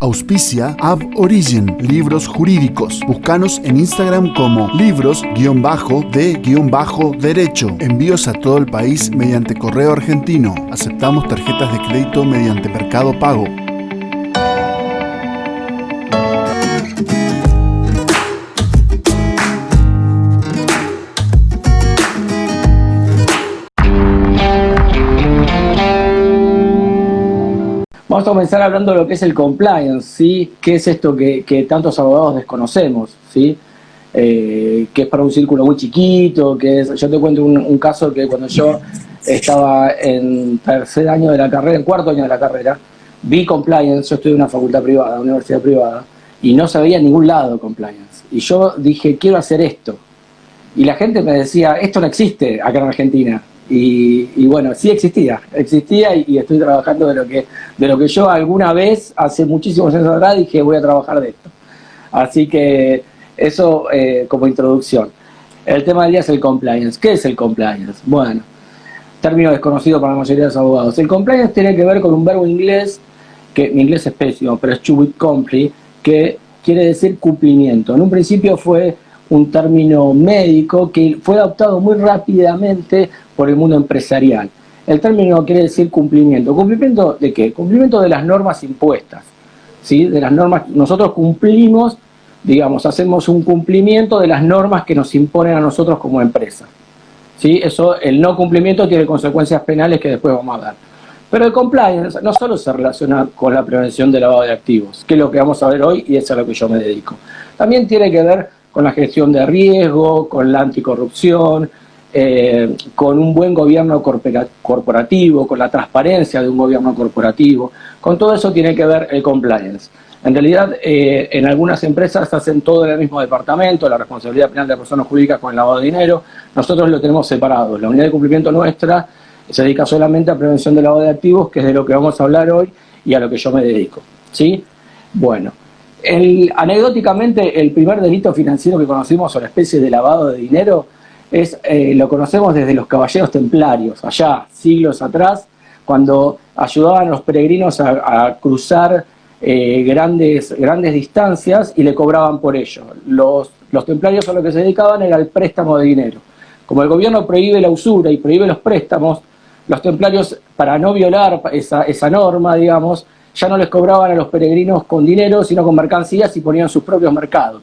Auspicia Ab Origin, libros jurídicos. Búscanos en Instagram como libros-de-derecho. Envíos a todo el país mediante correo argentino. Aceptamos tarjetas de crédito mediante Mercado Pago. Vamos a comenzar hablando de lo que es el compliance, ¿sí? ¿Qué es esto que tantos abogados desconocemos? ¿Sí? Que es para un círculo muy chiquito, yo te cuento un caso que cuando yo estaba en tercer año de la carrera, en cuarto año de la carrera, vi compliance. Yo estudié en una facultad privada, una universidad privada, y no sabía en ningún lado compliance. Y yo dije, quiero hacer esto. Y la gente me decía, esto no existe acá en Argentina. Y bueno, sí existía y estoy trabajando de lo que yo alguna vez, hace muchísimos años atrás, dije voy a trabajar de esto. Así que eso como introducción. El tema del día es el compliance. ¿Qué es el compliance? Bueno, término desconocido para la mayoría de los abogados. El compliance tiene que ver con un verbo inglés, que mi inglés es pésimo, pero es to be comply, que quiere decir cumplimiento. En un principio fue un término médico que fue adoptado muy rápidamente por el mundo empresarial. El término quiere decir cumplimiento. ¿Cumplimiento de qué? Cumplimiento de las normas impuestas, ¿sí? De las normas, nosotros cumplimos, digamos, hacemos un cumplimiento de las normas que nos imponen a nosotros como empresa, ¿sí? Eso, el no cumplimiento tiene consecuencias penales que después vamos a ver. Pero el compliance no solo se relaciona con la prevención del lavado de activos, que es lo que vamos a ver hoy y es a lo que yo me dedico. También tiene que ver con la gestión de riesgo, con la anticorrupción, con un buen gobierno corporativo, con la transparencia de un gobierno corporativo. Con todo eso tiene que ver el compliance. En realidad, en algunas empresas hacen todo en el mismo departamento, la responsabilidad penal de personas jurídicas con el lavado de dinero. Nosotros lo tenemos separado. La unidad de cumplimiento nuestra se dedica solamente a prevención del lavado de activos, que es de lo que vamos a hablar hoy y a lo que yo me dedico, ¿sí? Bueno. Anecdóticamente, el primer delito financiero que conocimos o la especie de lavado de dinero lo conocemos desde los caballeros templarios, allá, siglos atrás, cuando ayudaban a los peregrinos a cruzar grandes distancias y le cobraban por ello. Los templarios a lo que se dedicaban era el préstamo de dinero. Como el gobierno prohíbe la usura y prohíbe los préstamos, los templarios, para no violar esa norma, digamos, ya no les cobraban a los peregrinos con dinero, sino con mercancías y ponían sus propios mercados.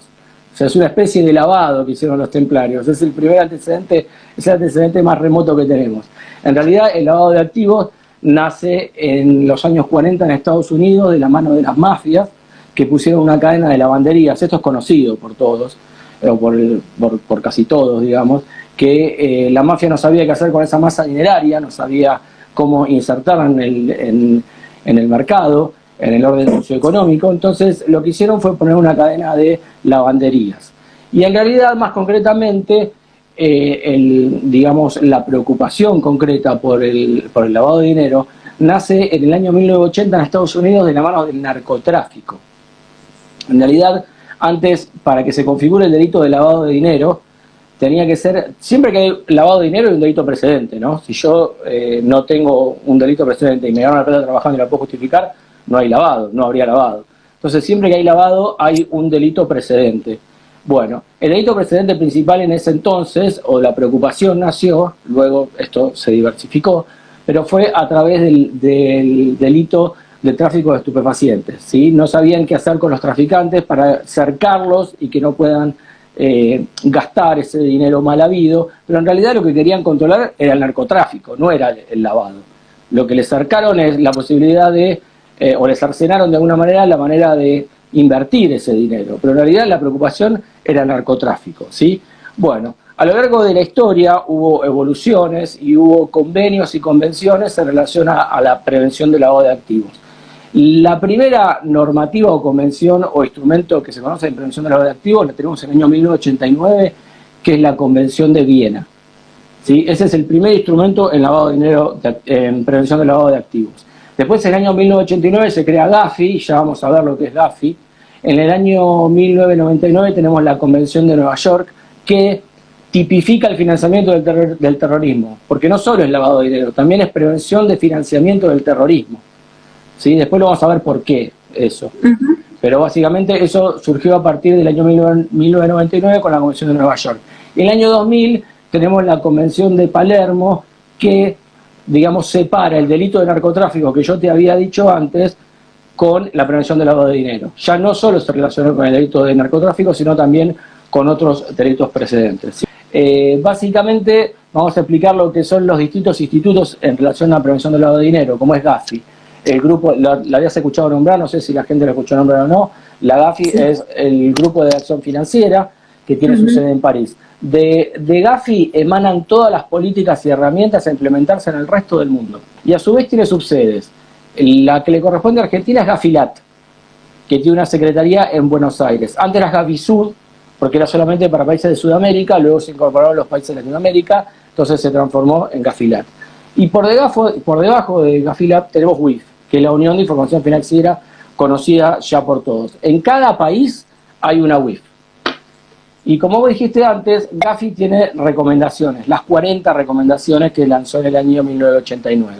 O sea, es una especie de lavado que hicieron los templarios. Es el primer antecedente, es el antecedente más remoto que tenemos. En realidad, el lavado de activos nace en los años 40 en Estados Unidos, de la mano de las mafias, que pusieron una cadena de lavanderías. Esto es conocido por todos, o por casi todos, digamos, que la mafia no sabía qué hacer con esa masa dineraria, no sabía cómo insertarla en el mercado, en el orden socioeconómico. Entonces lo que hicieron fue poner una cadena de lavanderías. Y en realidad, más concretamente, digamos, la preocupación concreta por el lavado de dinero nace en el año 1980 en Estados Unidos de la mano del narcotráfico. En realidad, antes, para que se configure el delito de lavado de dinero, tenía que ser, siempre que hay lavado de dinero hay un delito precedente, ¿no? Si yo no tengo un delito precedente y me gano la plata trabajando y la puedo justificar, no hay lavado, no habría lavado. Entonces, siempre que hay lavado hay un delito precedente. Bueno, el delito precedente principal en ese entonces, o la preocupación nació, luego esto se diversificó, pero fue a través del delito de tráfico de estupefacientes, ¿sí? No sabían qué hacer con los traficantes para cercarlos y que no puedan gastar ese dinero mal habido, pero en realidad lo que querían controlar era el narcotráfico, no era el lavado. Lo que les cercaron es la posibilidad o les cercenaron de alguna manera la manera de invertir ese dinero, pero en realidad la preocupación era el narcotráfico, ¿sí? Bueno, a lo largo de la historia hubo evoluciones y hubo convenios y convenciones en relación a la prevención del lavado de activos. La primera normativa o convención o instrumento que se conoce en prevención del lavado de activos la tenemos en el año 1989, que es la Convención de Viena, ¿sí? Ese es el primer instrumento en lavado de dinero, en prevención del lavado de activos. Después, en el año 1989 se crea Gafi, ya vamos a ver lo que es Gafi. En el año 1999 tenemos la Convención de Nueva York, que tipifica el financiamiento del terrorismo, porque no solo es lavado de dinero, también es prevención de financiamiento del terrorismo, ¿sí? Después lo vamos a ver por qué. eso. Ujú. Pero básicamente eso surgió a partir del año 1999 con la Convención de Nueva York. Y en el año 2000 tenemos la Convención de Palermo que, digamos, separa el delito de narcotráfico que yo te había dicho antes con la prevención del lavado de dinero. Ya no solo se relaciona con el delito de narcotráfico, sino también con otros delitos precedentes. Básicamente vamos a explicar lo que son los distintos institutos en relación a la prevención del lavado de dinero, como es Gafi. El grupo, la habías escuchado nombrar, no sé si la gente la escuchó nombrar o no. La Gafi es el grupo de acción financiera que tiene su sede en París. De Gafi emanan todas las políticas y herramientas a implementarse en el resto del mundo. Y a su vez tiene subsedes. La que le corresponde a Argentina es Gafilat, que tiene una secretaría en Buenos Aires. Antes era Gavisud, porque era solamente para países de Sudamérica, luego se incorporaron los países de Latinoamérica, entonces se transformó en Gafilat. Y por debajo de Gafilat tenemos WIF, que es la Unión de Información Financiera conocida ya por todos. En cada país hay una WIF. Y como vos dijiste antes, Gafi tiene recomendaciones, las 40 recomendaciones que lanzó en el año 1989,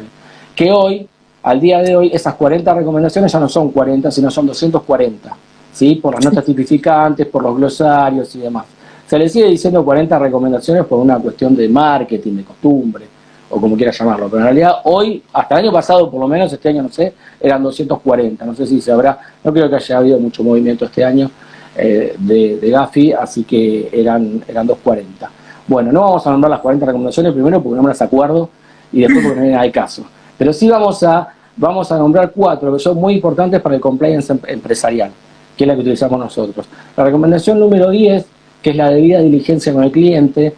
que hoy, al día de hoy, esas 40 recomendaciones ya no son 40, sino son 240, ¿sí? Por las notas tipificantes, por los glosarios y demás. Se le sigue diciendo 40 recomendaciones por una cuestión de marketing, de costumbre, o como quieras llamarlo, pero en realidad hoy, hasta el año pasado por lo menos, este año no sé, eran 240, no sé si se habrá, no creo que haya habido mucho movimiento este año de Gafi, así que eran 240. Bueno, no vamos a nombrar las 40 recomendaciones, primero porque no me las acuerdo, y después porque no viene al caso. Pero sí vamos a nombrar 4 que son muy importantes para el compliance empresarial, que es la que utilizamos nosotros. La recomendación número 10, que es la debida diligencia con el cliente.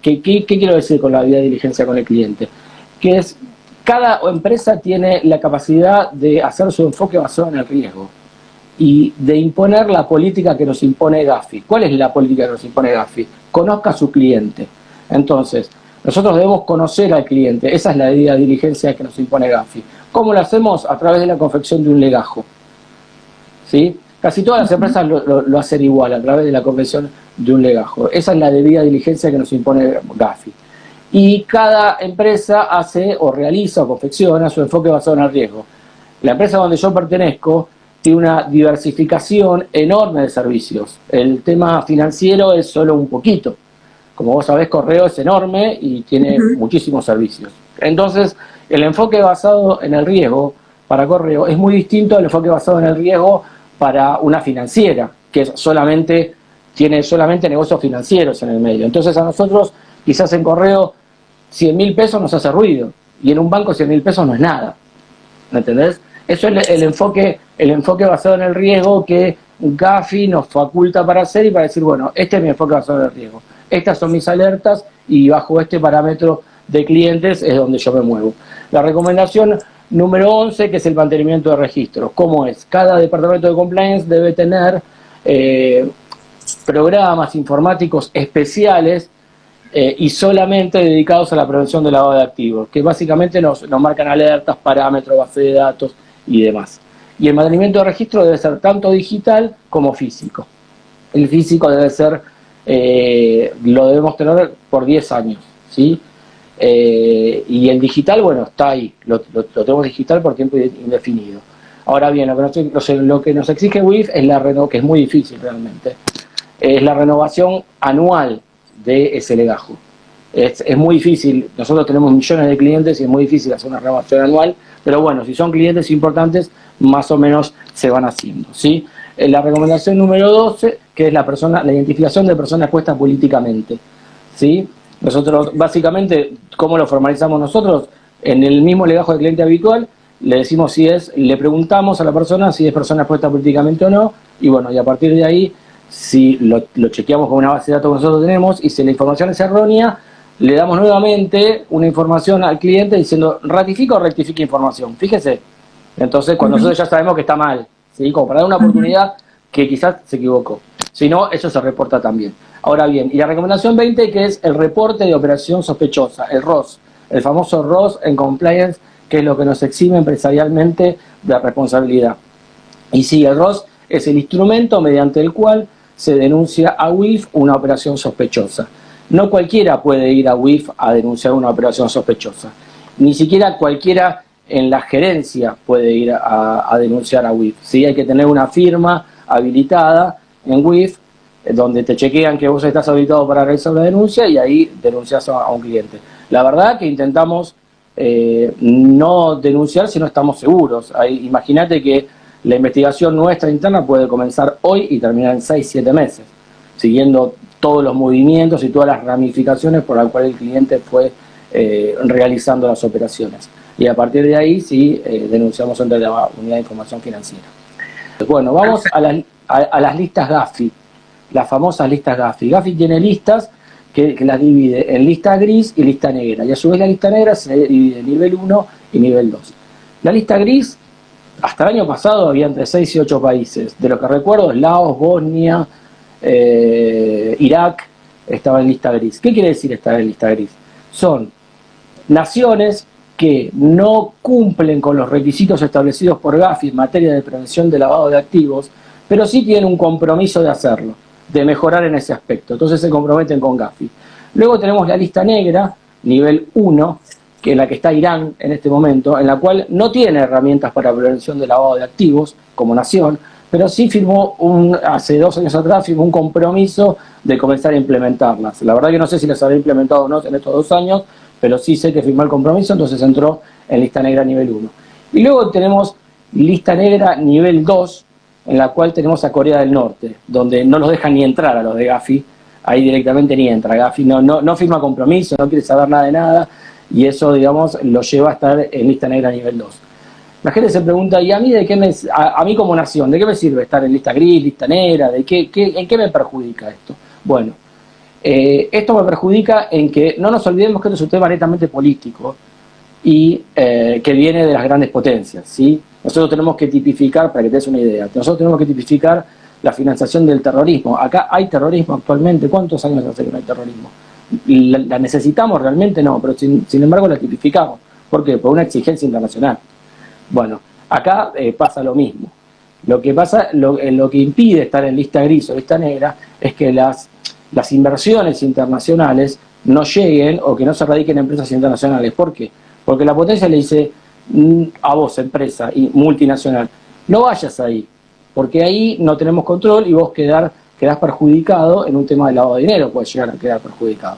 ¿Qué quiero decir con la debida diligencia con el cliente? Que es, cada empresa tiene la capacidad de hacer su enfoque basado en el riesgo y de imponer la política que nos impone Gafi. ¿Cuál es la política que nos impone Gafi? Conozca a su cliente. Entonces, nosotros debemos conocer al cliente, esa es la debida diligencia que nos impone Gafi. ¿Cómo lo hacemos? A través de la confección de un legajo. ¿Sí? Casi todas las empresas lo hacen igual, a través de la confección de un legajo. Esa es la debida diligencia que nos impone Gafi. Y cada empresa hace o realiza o confecciona su enfoque basado en el riesgo. La empresa donde yo pertenezco tiene una diversificación enorme de servicios. El tema financiero es solo un poquito. Como vos sabés, Correo es enorme y tiene muchísimos servicios. Entonces, el enfoque basado en el riesgo para Correo es muy distinto al enfoque basado en el riesgo para una financiera, que tiene solamente negocios financieros en el medio. Entonces, a nosotros, quizás en Correo, 100.000 pesos nos hace ruido, y en un banco 100.000 pesos no es nada. ¿Me entendés? Eso es el enfoque basado en el riesgo que Gafi nos faculta para hacer y para decir, bueno, este es mi enfoque basado en el riesgo. Estas son mis alertas y bajo este parámetro de clientes es donde yo me muevo. La recomendación número 11, que es el mantenimiento de registros. ¿Cómo es? Cada departamento de compliance debe tener programas informáticos especiales y solamente dedicados a la prevención del lavado de activos, que básicamente nos marcan alertas, parámetros, base de datos y demás. Y el mantenimiento de registro debe ser tanto digital como físico. El físico debe ser, lo debemos tener por 10 años, ¿sí? Y el digital, bueno, está ahí, lo tenemos digital por tiempo indefinido. Ahora bien, lo que nos exige WIF es que es muy difícil realmente, es la renovación anual de ese legajo. Es muy difícil, nosotros tenemos millones de clientes y es muy difícil hacer una renovación anual, pero bueno, si son clientes importantes, más o menos se van haciendo, ¿sí? La recomendación número 12, que es la identificación de personas expuestas políticamente, ¿sí? Nosotros, básicamente, ¿cómo lo formalizamos nosotros? En el mismo legajo de cliente habitual, le preguntamos a la persona si es persona expuesta políticamente o no, y bueno, y a partir de ahí, si lo chequeamos con una base de datos que nosotros tenemos, y si la información es errónea, le damos nuevamente una información al cliente diciendo, ¿ratifica o rectifica información? Fíjese. Entonces, cuando nosotros ya sabemos que está mal, ¿sí? Como para dar una oportunidad que quizás se equivocó. Si no, eso se reporta también. Ahora bien, y la recomendación 20, que es el reporte de operación sospechosa, el ROS, el famoso ROS en compliance, que es lo que nos exime empresarialmente de la responsabilidad. Y sí, el ROS es el instrumento mediante el cual se denuncia a WIF una operación sospechosa. No cualquiera puede ir a WIF a denunciar una operación sospechosa. Ni siquiera cualquiera en la gerencia puede ir a denunciar a WIF. ¿Sí? Hay que tener una firma habilitada en WIF, donde te chequean que vos estás habilitado para realizar una denuncia y ahí denuncias a un cliente. La verdad que intentamos no denunciar si no estamos seguros. Imagínate que la investigación nuestra interna puede comenzar hoy y terminar en 6-7 meses, siguiendo todos los movimientos y todas las ramificaciones por las cuales el cliente fue realizando las operaciones. Y a partir de ahí sí denunciamos ante la Unidad de Información Financiera. Bueno, vamos a las listas GAFI, las famosas listas GAFI. GAFI tiene listas que las divide en lista gris y lista negra, y a su vez la lista negra se divide en nivel 1 y nivel 2. La lista gris, hasta el año pasado había entre 6 y 8 países, de lo que recuerdo, Laos, Bosnia, Irak, estaba en lista gris. ¿Qué quiere decir estar en lista gris? Son naciones que no cumplen con los requisitos establecidos por GAFI en materia de prevención de lavado de activos, pero sí tienen un compromiso de hacerlo, de mejorar en ese aspecto. Entonces se comprometen con GAFI. Luego tenemos la lista negra, nivel 1, que es la que está Irán en este momento, en la cual no tiene herramientas para prevención de lavado de activos como nación, pero sí firmó hace 2 años atrás, firmó un compromiso de comenzar a implementarlas. La verdad que no sé si las habrá implementado o no en estos 2 años, pero sí sé que firmó el compromiso, entonces entró en lista negra nivel 1. Y luego tenemos lista negra nivel 2, en la cual tenemos a Corea del Norte, donde no los dejan ni entrar a los de GAFI, ahí directamente ni entra. GAFI no firma compromiso, no quiere saber nada de nada, y eso, digamos, lo lleva a estar en lista negra nivel 2. La gente se pregunta, ¿y a mí a mí como nación, de qué me sirve estar en lista gris, lista negra? ¿En qué me perjudica esto? Bueno, esto me perjudica en que no nos olvidemos que esto es un tema netamente político y que viene de las grandes potencias, ¿sí? Nosotros tenemos que tipificar, para que te des una idea, nosotros tenemos que tipificar la financiación del terrorismo. Acá hay terrorismo actualmente. ¿Cuántos años hace que no hay terrorismo? ¿La necesitamos realmente? No, pero sin embargo la tipificamos. ¿Por qué? Por una exigencia internacional. Bueno, acá pasa lo mismo. Lo que pasa, lo que impide estar en lista gris o lista negra es que las inversiones internacionales no lleguen o que no se radiquen en empresas internacionales. ¿Por qué? Porque la potencia le dice a vos, empresa y multinacional, no vayas ahí, porque ahí no tenemos control y vos quedás perjudicado en un tema de lavado de dinero, puedes llegar a quedar perjudicado.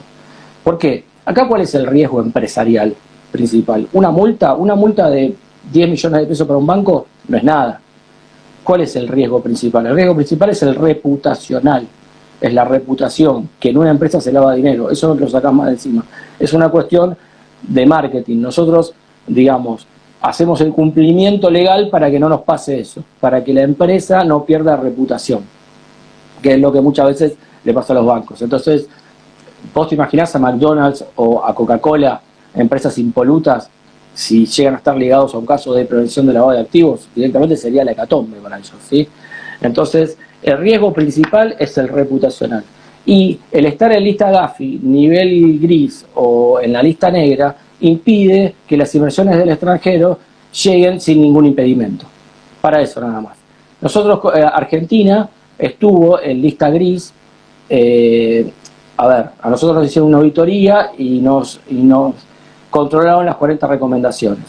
¿Por qué? Acá, ¿cuál es el riesgo empresarial principal? Una multa de 10 millones de pesos para un banco no es nada. ¿Cuál es el riesgo principal? El riesgo principal es el reputacional. Es la reputación, que en una empresa se lava dinero. Eso no te lo sacás más de encima. Es una cuestión de marketing. Nosotros, digamos, hacemos el cumplimiento legal para que no nos pase eso, para que la empresa no pierda reputación, que es lo que muchas veces le pasa a los bancos. Entonces, vos te imaginás a McDonald's o a Coca-Cola, empresas impolutas, si llegan a estar ligados a un caso de prevención de lavado de activos, directamente sería la hecatombe para ellos, ¿sí? Entonces, el riesgo principal es el reputacional. Y el estar en lista GAFI, nivel gris o en la lista negra, impide que las inversiones del extranjero lleguen sin ningún impedimento. Para eso nada más. Nosotros, Argentina, estuvo en lista gris. A nosotros nos hicieron una auditoría y nos controlaron las 40 recomendaciones.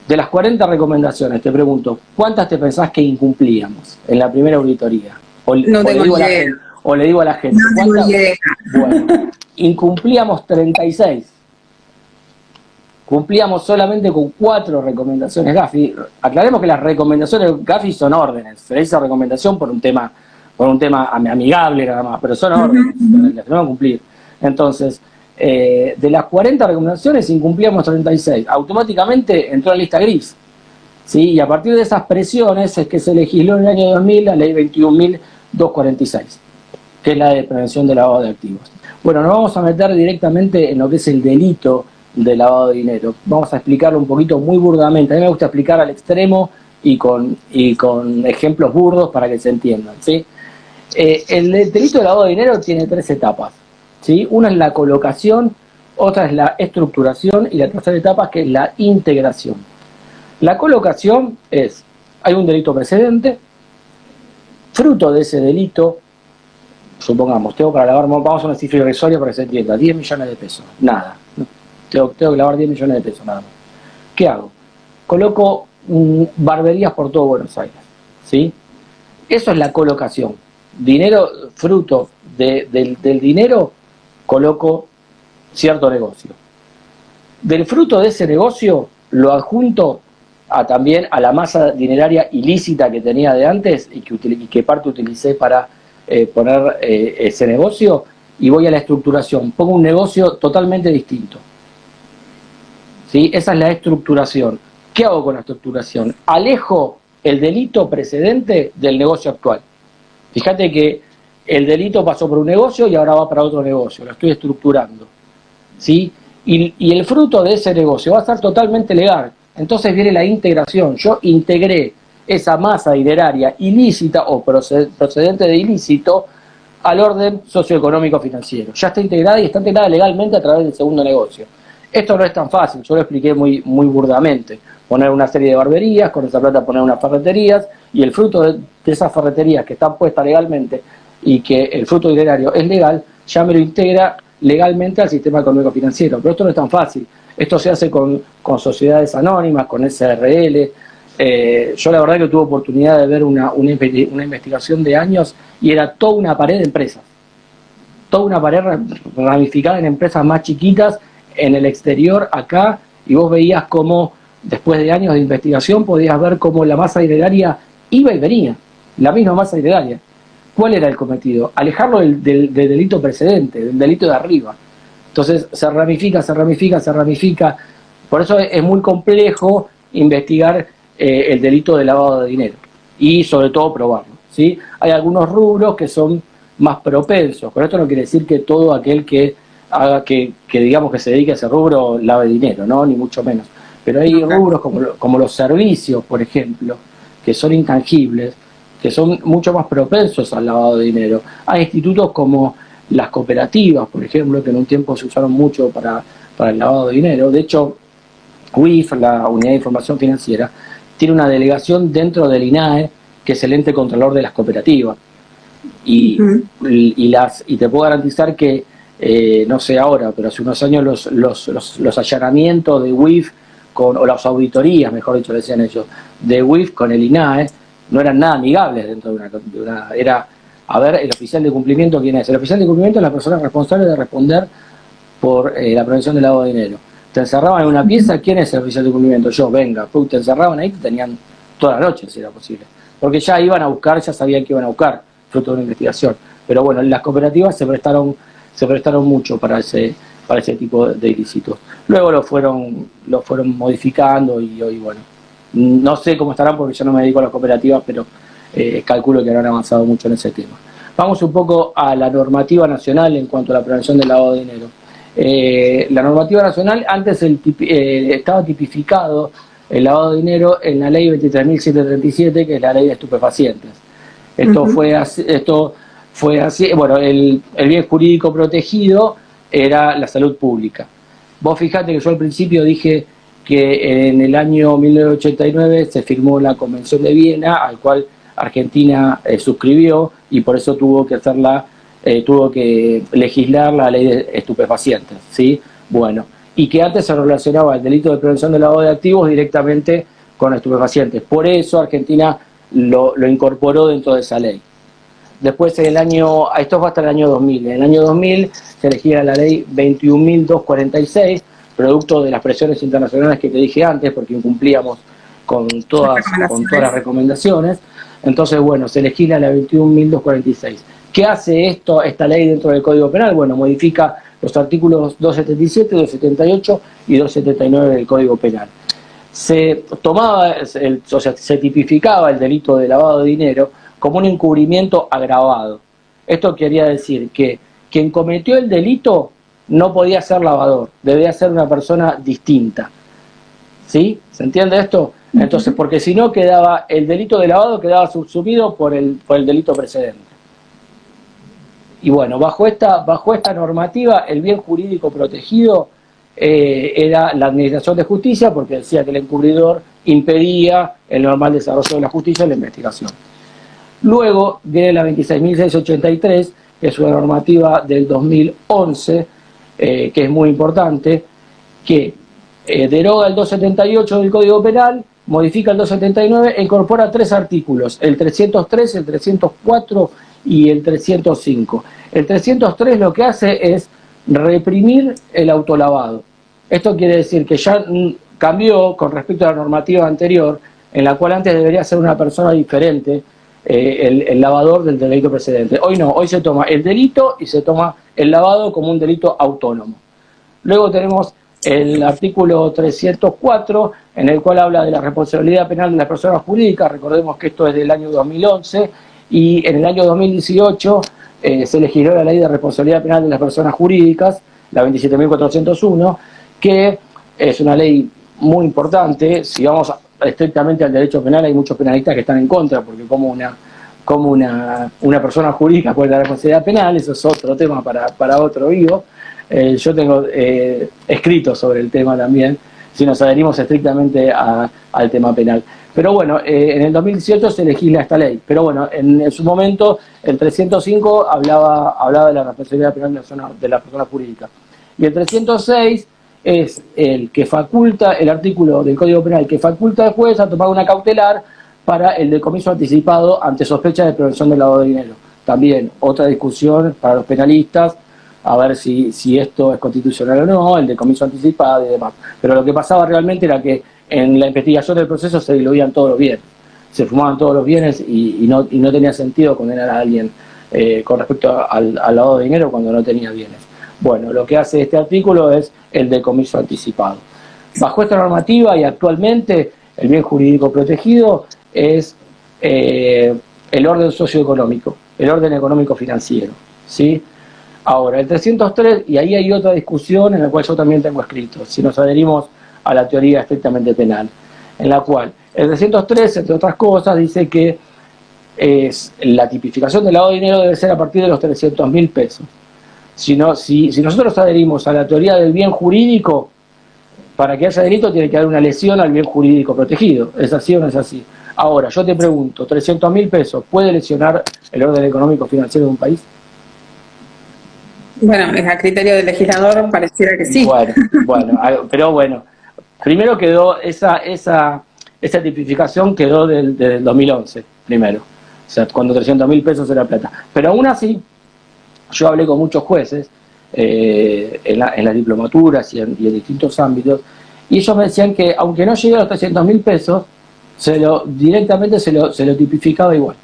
De las 40 recomendaciones, te pregunto, ¿cuántas te pensás que incumplíamos en la primera auditoría? O le digo a la gente, ¿cuántas? Bueno, incumplíamos 36. Cumplíamos solamente con 4 recomendaciones GAFI. Aclaremos que las recomendaciones GAFI son órdenes. Se dice recomendación por un tema amigable nada más, pero son órdenes, las tenemos que cumplir. Entonces, de las 40 recomendaciones incumplíamos 36. Automáticamente entró a la lista gris, ¿sí? Y a partir de esas presiones es que se legisló en el año 2000 la ley 21.246, que es la de prevención de lavado de activos. Bueno, nos vamos a meter directamente en lo que es el delito de lavado de dinero. Vamos a explicarlo un poquito muy burdamente. A mí me gusta explicar al extremo y con ejemplos burdos para que se entiendan, ¿sí? El delito de lavado de dinero tiene 3 etapas, ¿sí? Una es la colocación, otra es la estructuración y la tercera etapa, que es la integración. La colocación es, hay un delito precedente, fruto de ese delito, supongamos, tengo para lavar, vamos a una cifra irrisoria para que se entienda, 10 millones de pesos, nada. Tengo que lavar 10 millones de pesos, nada más. ¿Qué hago? coloco barberías por todo Buenos Aires, ¿sí? Eso es la colocación. Dinero, fruto del dinero, coloco cierto negocio. Del fruto de ese negocio lo adjunto también a la masa dineraria ilícita que tenía de antes y que parte utilicé para poner ese negocio, y voy a la estructuración. Pongo un negocio totalmente distinto. ¿Sí? Esa es la estructuración. ¿Qué hago con la estructuración? Alejo el delito precedente del negocio actual. Fíjate que el delito pasó por un negocio y ahora va para otro negocio. Lo estoy estructurando. ¿Sí? Y el fruto de ese negocio va a estar totalmente legal. Entonces viene la integración. Yo integré esa masa dineraria ilícita o procedente de ilícito al orden socioeconómico financiero. Ya está integrada y está integrada legalmente a través del segundo negocio. Esto no es tan fácil, yo lo expliqué muy burdamente. Poner una serie de barberías, con esa plata poner unas ferreterías, y el fruto de esas ferreterías que están puestas legalmente y que el fruto dinerario es legal, ya me lo integra legalmente al sistema económico financiero. Pero esto no es tan fácil. Esto se hace con sociedades anónimas, con SRL. Yo la verdad que tuve oportunidad de ver una investigación de años y era toda una pared de empresas. Toda una pared ramificada en empresas más chiquitas en el exterior, acá, y vos veías cómo, después de años de investigación, podías ver cómo la masa dineraria iba y venía, la misma masa dineraria. ¿Cuál era el cometido? Alejarlo del delito precedente, del delito de arriba. Entonces se ramifica, se ramifica, se ramifica. Por eso es muy complejo investigar el delito de lavado de dinero y sobre todo probarlo, ¿sí? Hay algunos rubros que son más propensos, pero esto no quiere decir que todo aquel que haga que digamos que se dedique a ese rubro lave dinero, ¿no? Ni mucho menos. Pero hay rubros como los servicios, por ejemplo, que son intangibles, que son mucho más propensos al lavado de dinero. Hay institutos como las cooperativas, por ejemplo, que en un tiempo se usaron mucho para el lavado de dinero. De hecho, UIF, la Unidad de Información Financiera, tiene una delegación dentro del INAE, que es el ente controlador de las cooperativas. Y te puedo garantizar que, no sé ahora, pero hace unos años los allanamientos de UIF, o las auditorías, mejor dicho, decían ellos, de UIF con el INAE, no eran nada amigables dentro de una era, a ver, el oficial de cumplimiento, ¿quién es? El oficial de cumplimiento es la persona responsable de responder por la prevención del lavado de dinero. Te encerraban en una pieza, ¿quién es el oficial de cumplimiento? Yo, venga, te encerraban ahí, te tenían toda la noche, si era posible. Porque ya iban a buscar, ya sabían que iban a buscar, fruto de una investigación. Pero bueno, las cooperativas se prestaron mucho para ese tipo de ilícitos. Luego lo fueron modificando y hoy, bueno, no sé cómo estarán porque yo no me dedico a las cooperativas, pero calculo que habrán avanzado mucho en ese tema. Vamos un poco a la normativa nacional en cuanto a la prevención del lavado de dinero. La normativa nacional, antes estaba tipificado el lavado de dinero en la ley 23.737, que es la ley de estupefacientes. Esto fue así, bueno, el bien jurídico protegido era la salud pública. Vos fijate que yo al principio dije que en el año 1989 se firmó la Convención de Viena, al cual Argentina suscribió, y por eso tuvo que legislar la ley de estupefacientes, ¿sí? Bueno, y que antes se relacionaba el delito de prevención del lavado de activos directamente con estupefacientes. Por eso Argentina lo incorporó dentro de esa ley. Después esto fue hasta el año 2000. En el año 2000 se elegía la ley 21.246, producto de las presiones internacionales que te dije antes, porque incumplíamos con todas las recomendaciones. Entonces, bueno, se legisla la 21.246. ¿Qué hace esta ley dentro del Código Penal? Bueno, modifica los artículos 277, 278 y 279 del Código Penal. Se tipificaba el delito de lavado de dinero como un encubrimiento agravado. Esto quería decir que quien cometió el delito no podía ser lavador, debía ser una persona distinta. ¿Sí? ¿Se entiende esto? Entonces, porque si no el delito de lavado quedaba subsumido por el delito precedente. Y bueno, bajo esta normativa, el bien jurídico protegido era la administración de justicia, porque decía que el encubridor impedía el normal desarrollo de la justicia y la investigación. Luego viene la 26.683, que es una normativa del 2011, que es muy importante, que deroga el 278 del Código Penal, modifica el 279 e incorpora 3 artículos, el 303, el 304 y el 305. El 303 lo que hace es reprimir el autolavado. Esto quiere decir que ya cambió con respecto a la normativa anterior, en la cual antes debería ser una persona diferente el lavador del delito precedente. Hoy no, hoy se toma el delito y se toma el lavado como un delito autónomo. Luego tenemos el artículo 304, en el cual habla de la responsabilidad penal de las personas jurídicas. Recordemos que esto es del año 2011 y en el año 2018 se legisló la ley de responsabilidad penal de las personas jurídicas, la 27.401, que es una ley muy importante. Si vamos estrictamente al derecho penal, hay muchos penalistas que están en contra, porque como una persona jurídica puede tener responsabilidad penal, eso es otro tema para otro vivo. Yo tengo escrito sobre el tema también, si nos adherimos estrictamente al tema penal. Pero bueno, en el 2018 se legisla esta ley. Pero bueno, en su momento, el 305 hablaba de la responsabilidad penal de la persona jurídica. Y el 306 es el que faculta, el artículo del Código Penal que faculta al juez a tomar una cautelar para el decomiso anticipado ante sospecha de prevención del lavado de dinero. También otra discusión para los penalistas, a ver si esto es constitucional o no, el decomiso anticipado y demás. Pero lo que pasaba realmente era que en la investigación del proceso se diluían todos los bienes, se fumaban todos los bienes y no tenía sentido condenar a alguien con respecto al lavado de dinero cuando no tenía bienes. Bueno, lo que hace este artículo es el decomiso anticipado. Bajo esta normativa y actualmente el bien jurídico protegido es el orden socioeconómico, el orden económico financiero, ¿sí? Ahora, el 303, y ahí hay otra discusión en la cual yo también tengo escrito, si nos adherimos a la teoría estrictamente penal, en la cual el 303, entre otras cosas, dice que la tipificación del lavado de dinero debe ser a partir de los 300.000 pesos. Si nosotros adherimos a la teoría del bien jurídico, para que haya delito tiene que haber una lesión al bien jurídico protegido. ¿Es así o no es así? Ahora, yo te pregunto, ¿300.000 pesos puede lesionar el orden económico financiero de un país? Bueno, a criterio del legislador pareciera que sí. Bueno, pero bueno, primero quedó esa tipificación quedó del 2011, primero. O sea, cuando 300.000 pesos era plata. Pero aún así, yo hablé con muchos jueces en las diplomaturas y en distintos ámbitos, y ellos me decían que aunque no llegue a los 300.000 pesos, directamente se lo tipificaba igual.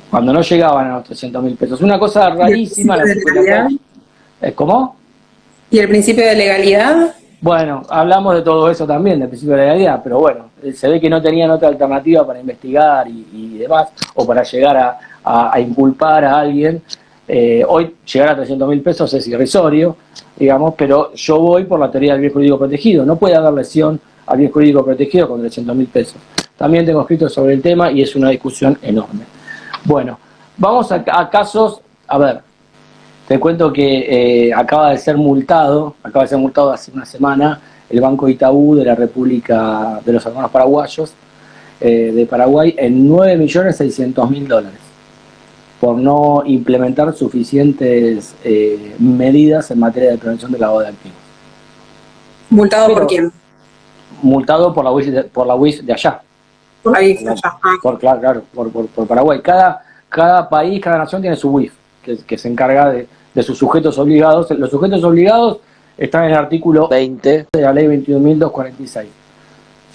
Cuando no llegaban a los 300.000 pesos. Una cosa rarísima. ¿Cómo? ¿Y el principio de legalidad? Bueno, hablamos de todo eso también, del principio de legalidad, pero bueno, se ve que no tenían otra alternativa para investigar y demás, o para llegar a inculpar a alguien. Hoy llegar a 300.000 pesos es irrisorio, digamos, pero yo voy por la teoría del bien jurídico protegido. No puede haber lesión al bien jurídico protegido con 300.000 pesos. También tengo escrito sobre el tema y es una discusión enorme. Bueno, vamos a casos. A ver, te cuento que acaba de ser multado hace una semana el Banco Itaú de la República de los Hermanos Paraguayos de Paraguay en $9.600.000 por no implementar suficientes medidas en materia de prevención del lavado de activos. ¿Multado por quién? Multado por la UIS de allá. Por la UIS de allá. Claro, por Paraguay. Cada país, cada nación tiene su UIF, que se encarga de sus sujetos obligados. Los sujetos obligados están en el artículo 20 de la ley 21.246.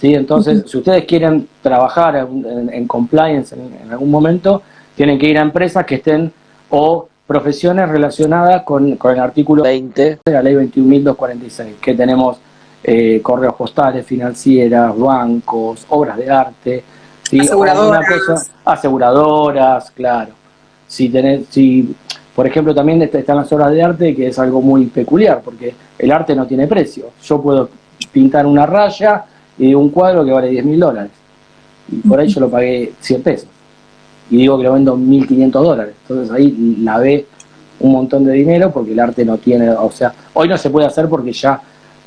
¿Sí? Entonces, si ustedes quieren trabajar en compliance en algún momento, tienen que ir a empresas que estén o profesiones relacionadas con el artículo 20 de la ley 21.246, que tenemos correos postales, financieras, bancos, obras de arte, ¿sí? Aseguradoras, claro. Si, por ejemplo, también están las obras de arte, que es algo muy peculiar, porque el arte no tiene precio. Yo puedo pintar una raya y un cuadro que vale $10.000, y por ahí yo lo pagué 100 pesos. Y digo que lo vendo $1.500. Entonces ahí la ve un montón de dinero porque el arte no tiene, o sea, hoy no se puede hacer porque ya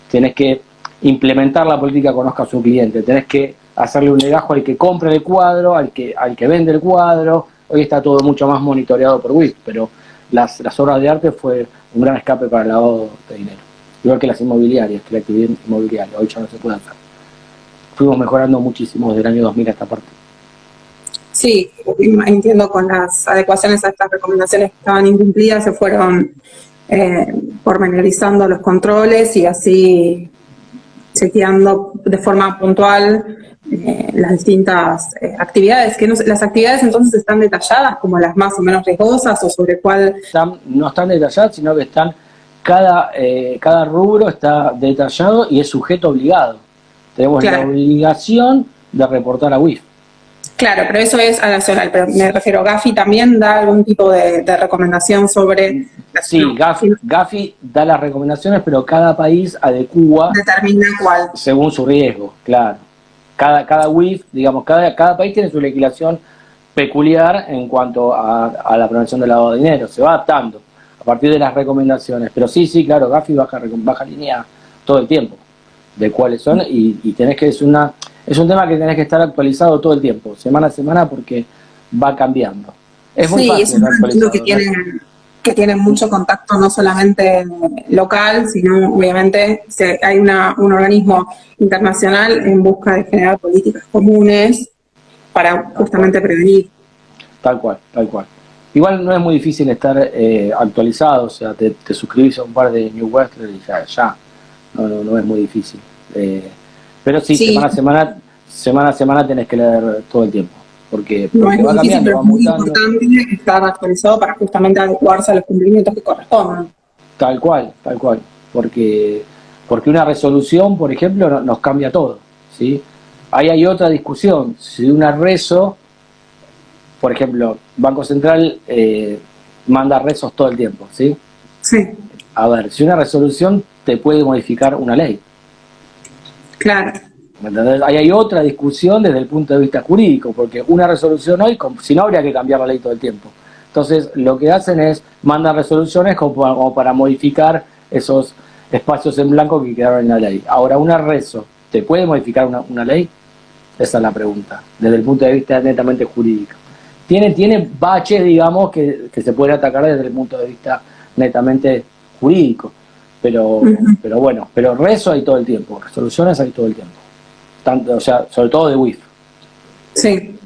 tenés que implementar la política conozca a su cliente, tenés que hacerle un legajo al que compra el cuadro, al que vende el cuadro. Hoy está todo mucho más monitoreado por WIF, pero las obras de arte fue un gran escape para el lavado de dinero. igual que las inmobiliarias, que la actividad inmobiliaria, hoy ya no se puede hacer. Fuimos mejorando muchísimo desde el año 2000 a esta parte. Sí, entiendo, con las adecuaciones a estas recomendaciones que estaban incumplidas se fueron pormenorizando los controles y así chequeando de forma puntual las distintas actividades. Que las actividades entonces están detalladas como las más o menos riesgosas o sobre cuál... No están detalladas, sino que están cada rubro está detallado y es sujeto obligado. Tenemos la obligación de reportar a WIF. Claro, pero eso es a nacional, pero me refiero, ¿Gafi también da algún tipo de recomendación sobre...? Sí, Gafi da las recomendaciones, pero cada país adecúa... Determina cuál. Según su riesgo, claro. Cada WIF, digamos, cada país tiene su legislación peculiar en cuanto a la prevención del lavado de dinero. Se va adaptando a partir de las recomendaciones. Pero sí, claro, Gafi baja línea todo el tiempo de cuáles son y tenés que... Es un tema que tenés que estar actualizado todo el tiempo, semana a semana, porque va cambiando. Es muy fácil actualizado. Que tienen mucho contacto no solamente local, sino obviamente hay un organismo internacional en busca de generar políticas comunes para justamente prevenir. Tal cual. Igual no es muy difícil estar actualizado, o sea, te suscribís a un par de New Western y ya. No es muy difícil. Pero sí, semana a semana tenés que leer todo el tiempo, porque no es va muy difícil, cambiando, pero va es muy mutando. importante estar actualizado para justamente adecuarse a los cumplimientos que correspondan. Tal cual, porque una resolución, por ejemplo, nos cambia todo, ¿sí? Ahí hay otra discusión, si una reso, por ejemplo, Banco Central manda resos todo el tiempo, ¿sí? Sí. A ver, si una resolución te puede modificar una ley. Claro. ¿Entendés? Ahí hay otra discusión desde el punto de vista jurídico, porque una resolución hoy, si no, habría que cambiar la ley todo el tiempo. Entonces, lo que hacen es mandan resoluciones como para modificar esos espacios en blanco que quedaron en la ley. Ahora, ¿una reso te puede modificar una ley? Esa es la pregunta, desde el punto de vista netamente jurídico. Tiene baches, digamos, que se pueden atacar desde el punto de vista netamente jurídico. Pero bueno, pero reso hay todo el tiempo, resoluciones hay todo el tiempo. Tanto, o sea, sobre todo de WIF. Sí.